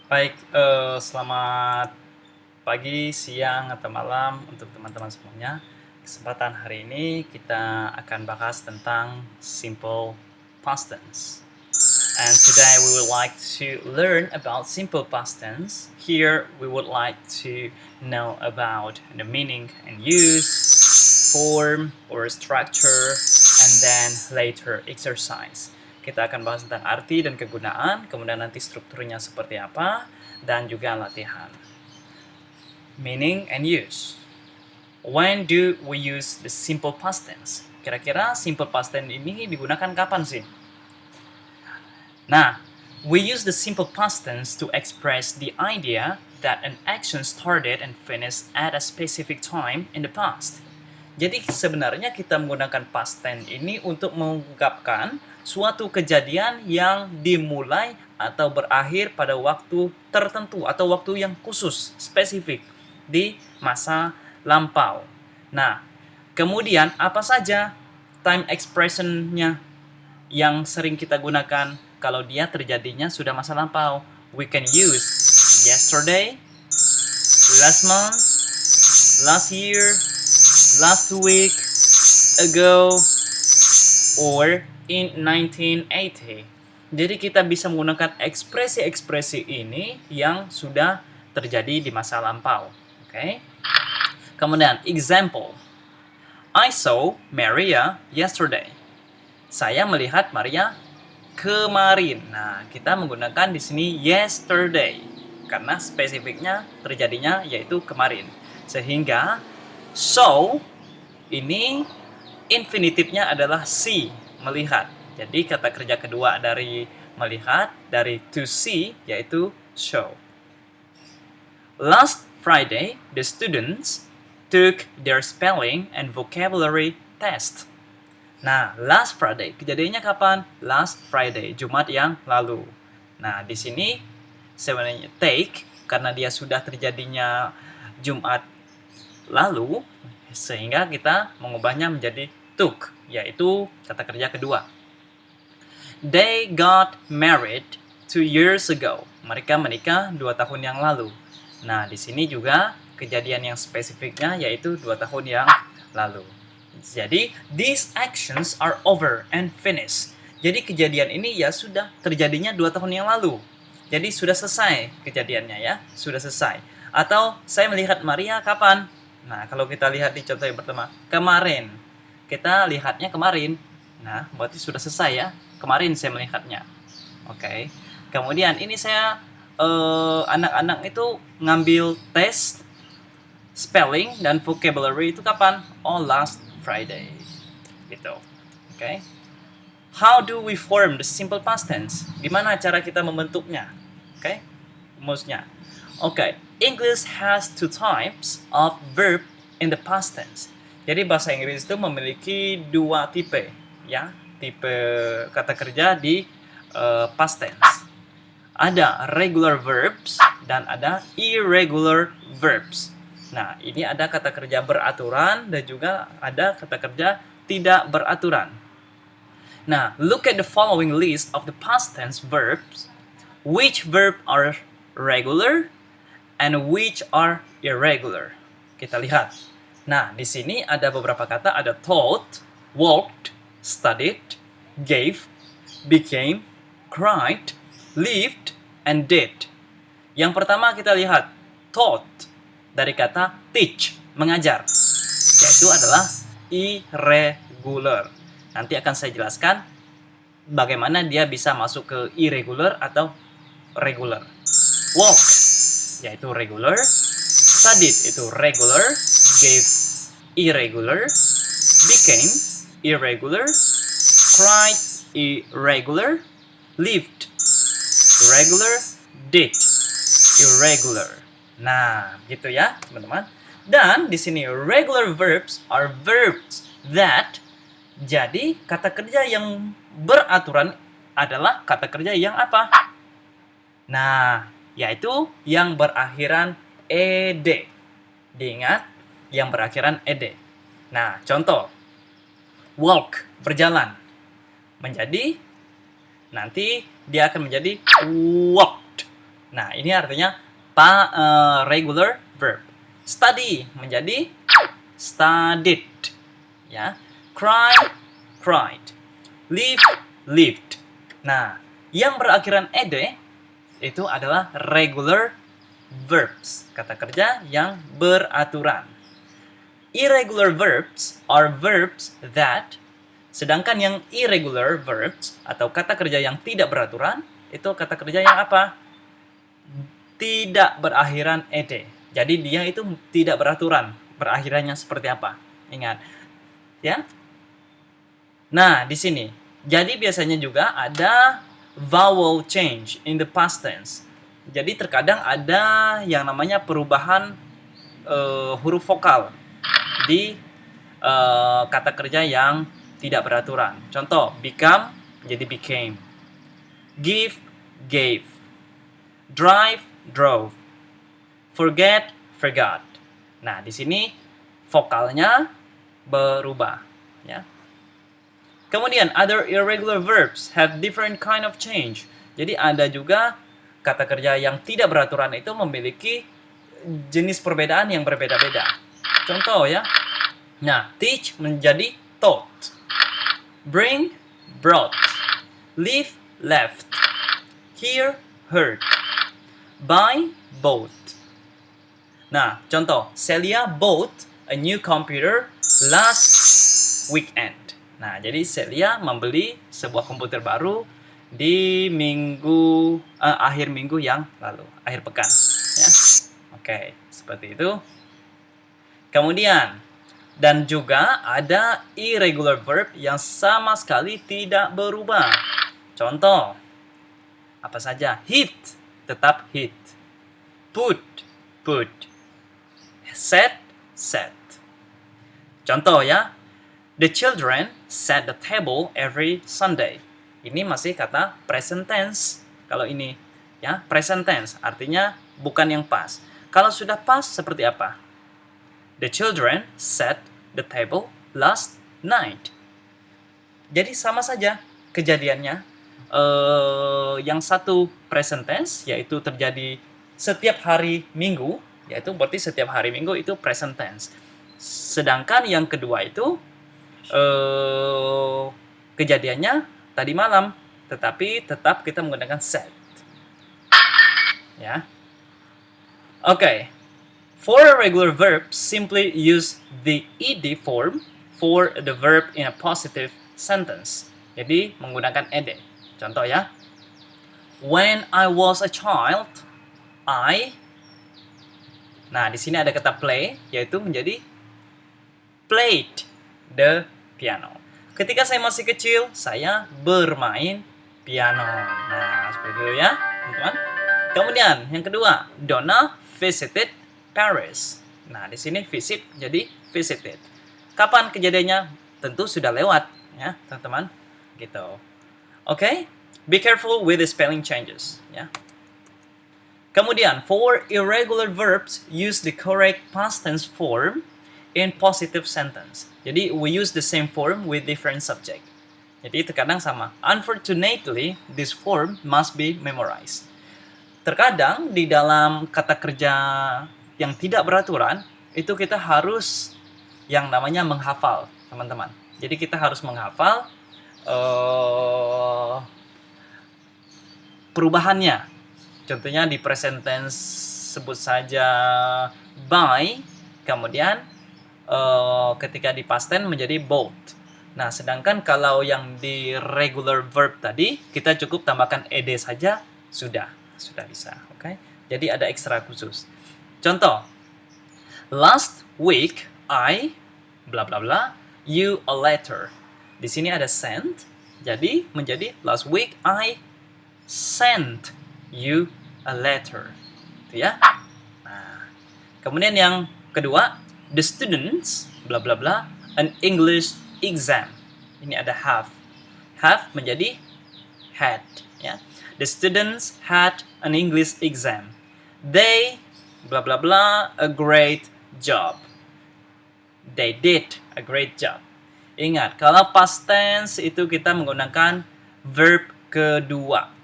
Baik, selamat pagi, siang, atau malam untuk teman-teman semuanya. Kesempatan hari ini kita akan bahas tentang simple past tense. And today we would like to learn about simple past tense. Here we would like to know about the meaning and use, form or structure, and then later exercise. Kita akan bahas tentang arti dan kegunaan, kemudian nanti strukturnya seperti apa, dan juga latihan. Meaning and use. When do we use the simple past tense? Kira-kira simple past tense ini digunakan kapan sih? Nah, we use the simple past tense to express the idea that an action started and finished at a specific time in the past. Jadi sebenarnya kita menggunakan past tense ini untuk mengungkapkan suatu kejadian yang dimulai atau berakhir pada waktu tertentu atau waktu yang khusus, spesifik di masa lampau. Nah, kemudian apa saja time expression-nya yang sering kita gunakan kalau dia terjadinya sudah masa lampau? We can use yesterday, last month, last year, last week, ago, or in 1980. Jadi kita bisa menggunakan ekspresi-ekspresi ini yang sudah terjadi di masa lampau. Oke. Kemudian example. I saw Maria yesterday. Saya melihat Maria kemarin. Nah, kita menggunakan di sini yesterday karena spesifiknya terjadinya yaitu kemarin. Sehingga so ini infinitifnya adalah see, melihat. Jadi kata kerja kedua dari melihat, dari to see, yaitu show. Last Friday, the students took their spelling and vocabulary test. Nah, last Friday, kejadiannya kapan? Last Friday, Jumat yang lalu. Nah, di sini sebenarnya take, karena dia sudah terjadinya Jumat lalu, sehingga kita mengubahnya menjadi took, yaitu kata kerja kedua. They got married 2 years ago. Mereka menikah 2 tahun yang lalu. Nah, di sini juga kejadian yang spesifiknya yaitu 2 tahun yang lalu. Jadi, these actions are over and finished. Jadi, kejadian ini ya sudah terjadinya 2 tahun yang lalu. Jadi, sudah selesai kejadiannya ya, sudah selesai. Atau, saya melihat Maria kapan? Nah, kalau kita lihat di contoh yang pertama, kemarin. Kita lihatnya kemarin. Nah, berarti sudah selesai ya. Kemarin saya melihatnya. Oke. Kemudian ini saya anak-anak itu ngambil tes spelling dan vocabulary itu kapan? Oh, last Friday. Gitu. Oke. How do we form the simple past tense? Gimana cara kita membentuknya? Oke. Rumusnya. Oke. English has 2 types of verb in the past tense. Jadi bahasa Inggris itu memiliki 2 tipe, ya, tipe kata kerja di past tense. Ada regular verbs dan ada irregular verbs. Nah, ini ada kata kerja beraturan dan juga ada kata kerja tidak beraturan. Nah, look at the following list of the past tense verbs. Which verb are regular and which are irregular? Kita lihat. Nah, di sini ada beberapa kata, ada taught, walked, studied, gave, became, cried, lived, and did. Yang pertama kita lihat taught dari kata teach, mengajar, yaitu adalah irregular. Nanti akan saya jelaskan bagaimana dia bisa masuk ke irregular atau regular. Walk, yaitu regular, studied itu regular, gave irregular, became irregular, cried irregular, lived regular, did irregular. Nah, gitu ya, teman-teman. Dan di sini regular verbs are verbs that, jadi kata kerja yang beraturan adalah kata kerja yang apa? Nah, yaitu yang berakhiran ed. Diingat, yang berakhiran ed. Nah, contoh. Walk, berjalan. Menjadi, nanti dia akan menjadi walked. Nah, ini artinya regular verb. Study menjadi studied, ya. Cry, cried. Live, lived. Nah, yang berakhiran ed itu adalah regular verbs, kata kerja yang beraturan. Irregular verbs are verbs that, sedangkan yang irregular verbs atau kata kerja yang tidak beraturan itu kata kerja yang apa? Tidak berakhiran ed. Jadi dia itu tidak beraturan. Berakhirannya seperti apa? Ingat, ya. Nah, di sini. Jadi biasanya juga ada vowel change in the past tense. Jadi terkadang ada yang namanya perubahan huruf vokal di kata kerja yang tidak beraturan. Contoh, become jadi became. Give, gave. Drive, drove. Forget, forgot. Nah, di sini vokalnya berubah, ya. Kemudian other irregular verbs have different kind of change. Jadi ada juga kata kerja yang tidak beraturan itu memiliki jenis perbedaan yang berbeda-beda. Contoh ya. Nah, teach menjadi taught. Bring, brought. Leave, left. Hear, heard. Buy, bought. Nah, contoh, Celia bought a new computer last weekend. Nah, jadi Celia membeli sebuah komputer baru di akhir minggu yang lalu, akhir pekan, ya. Oke, seperti itu. Kemudian, dan juga ada irregular verb yang sama sekali tidak berubah. Contoh, apa saja? Hit, tetap hit. Put, put. Set, set. Contoh ya, the children set the table every Sunday. Ini masih kata present tense. Kalau ini ya, present tense artinya bukan yang past. Kalau sudah past seperti apa? The children set the table last night. Jadi sama saja kejadiannya. Yang satu present tense yaitu terjadi setiap hari Minggu, yaitu berarti setiap hari Minggu itu present tense. Sedangkan yang kedua itu kejadiannya tadi malam, tetapi tetap kita menggunakan set. Ya. Okay. For a regular verb, simply use the ed form for the verb in a positive sentence. Jadi menggunakan ed. Contoh ya. When I was a child, Nah, di sini ada kata play, yaitu menjadi played the piano. Ketika saya masih kecil, saya bermain piano. Nah, seperti itu ya, teman-teman. Kemudian, yang kedua, Donna visited Paris. Nah, di sini visit jadi visited. Kapan kejadiannya? Tentu sudah lewat, ya, teman-teman. Gitu. Oke? Be careful with the spelling changes, ya. Kemudian, for irregular verbs, use the correct past tense form in positive sentence. Jadi, we use the same form with different subject. Jadi, terkadang sama. Unfortunately, this form must be memorized. Terkadang, di dalam kata kerja yang tidak beraturan, itu kita harus yang namanya menghafal, teman-teman. Jadi, kita harus menghafal perubahannya. Contohnya di present tense sebut saja buy, kemudian ketika di past tense menjadi bought. Nah, sedangkan kalau yang di regular verb tadi, kita cukup tambahkan ed saja, sudah bisa. Oke? Jadi ada ekstra khusus. Contoh, last week I bla bla bla you a letter. Di sini ada sent, jadi menjadi last week I sent you a letter. Itu ya. Nah, kemudian yang kedua, the students bla bla bla an English exam. Ini ada have. Have menjadi had, ya. The students had an English exam. They bla bla bla a great job. They did a great job. Ingat, kalau past tense itu kita menggunakan verb kedua.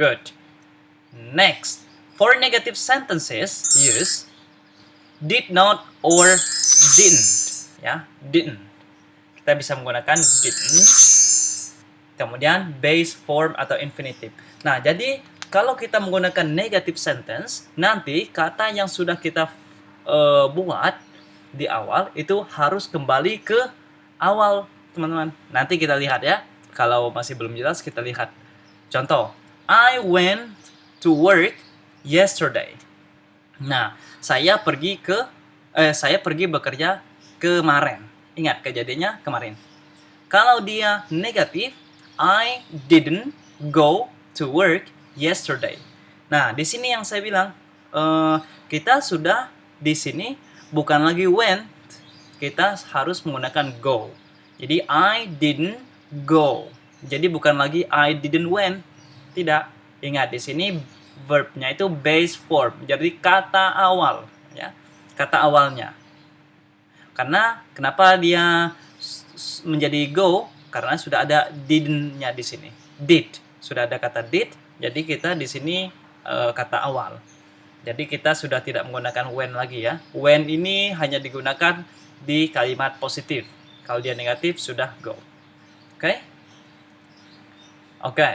Good. Next, for negative sentences, use did not or didn't. Ya, didn't. Kita bisa menggunakan didn't, kemudian base form atau infinitive. Nah, jadi kalau kita menggunakan negative sentence, nanti kata yang sudah kita buat di awal itu harus kembali ke awal, teman-teman. Nanti kita lihat ya. Kalau masih belum jelas, kita lihat. Contoh, I went to work yesterday. Nah, saya pergi bekerja kemarin. Ingat kejadiannya kemarin. Kalau dia negatif, I didn't go to work yesterday. Nah, di sini yang saya bilang, kita sudah di sini bukan lagi went, kita harus menggunakan go. Jadi I didn't go. Jadi bukan lagi I didn't went. Tidak. Ingat di sini verbnya itu base form. Jadi kata awal, ya. Kata awalnya. Karena kenapa dia menjadi go? Karena sudah ada didn't-nya di sini. Did. Sudah ada kata did. Jadi kita di sini kata awal. Jadi kita sudah tidak menggunakan when lagi ya. When ini hanya digunakan di kalimat positif. Kalau dia negatif sudah go. Oke? Oke.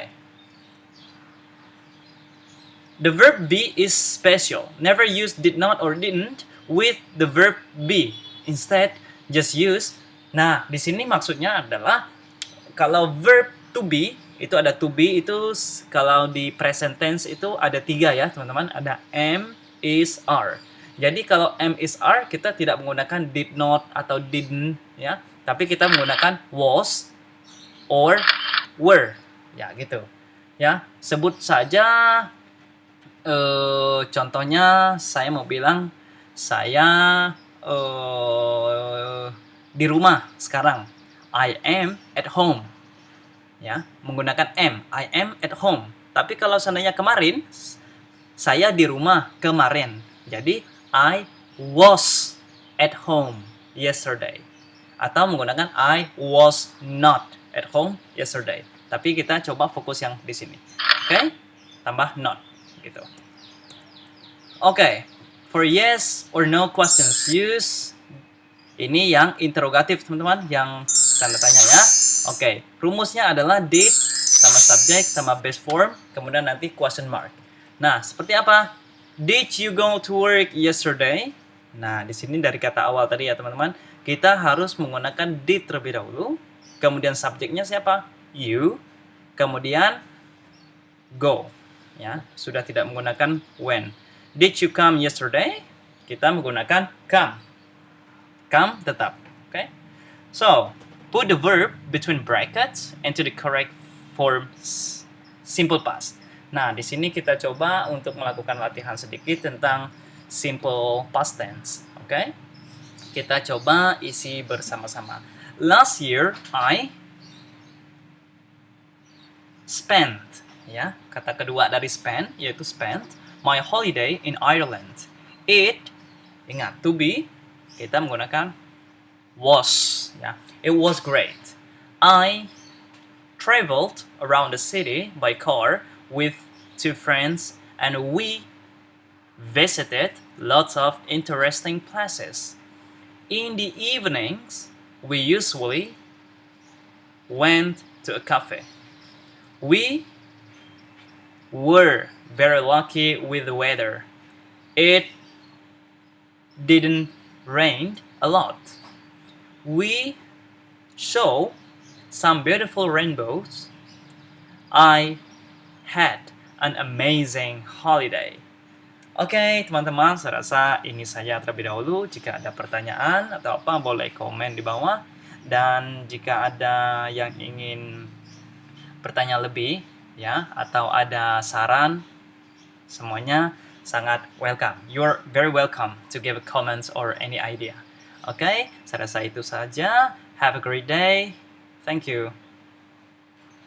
The verb be is special. Never use did not or didn't with the verb be. Instead, just use. Nah, di sini maksudnya adalah kalau verb to be itu ada to be, itu kalau di present tense itu ada 3 ya teman-teman. Ada am, is, are. Jadi kalau am, is, are kita tidak menggunakan did not atau didn't ya, tapi kita menggunakan was or were ya gitu ya. Sebut saja contohnya saya mau bilang saya di rumah sekarang. I am at home. Ya, menggunakan am. I am at home. Tapi kalau seandainya kemarin, saya di rumah kemarin. Jadi I was at home yesterday. Atau menggunakan I was not at home yesterday. Tapi kita coba fokus yang di sini. Oke? Tambah not gitu. Oke. For yes or no questions, use ini yang interrogatif teman-teman, yang tanda tanya ya. Oke, rumusnya adalah did sama subject sama base form, kemudian nanti question mark. Nah, seperti apa? Did you go to work yesterday? Nah, di sini dari kata awal tadi ya teman-teman, kita harus menggunakan did terlebih dahulu, kemudian subjeknya siapa? You, kemudian go. Ya, sudah tidak menggunakan when. Did you come yesterday? Kita menggunakan come. Come tetap. Okay? So, put the verb between brackets into the correct form simple past. Nah, di sini kita coba untuk melakukan latihan sedikit tentang simple past tense. Okay? Kita coba isi bersama-sama. Last year, I spent, ya, kata kedua dari spend, yaitu spent, my holiday in Ireland. It, ingat, to be, kita menggunakan was, ya. It was great. I traveled around the city by car with 2 friends and we visited lots of interesting places. In the evenings, we usually went to a cafe. We were very lucky with the weather. It didn't rain a lot. We saw some beautiful rainbows. I had an amazing holiday. Oke, teman-teman, saya rasa ini saja terlebih dahulu. Jika ada pertanyaan atau apa, boleh komen di bawah. Dan jika ada yang ingin bertanya lebih, ya, atau ada saran, semuanya sangat welcome. You're very welcome to give comments or any idea. Oke, saya rasa itu saja. Have a great day. Thank you.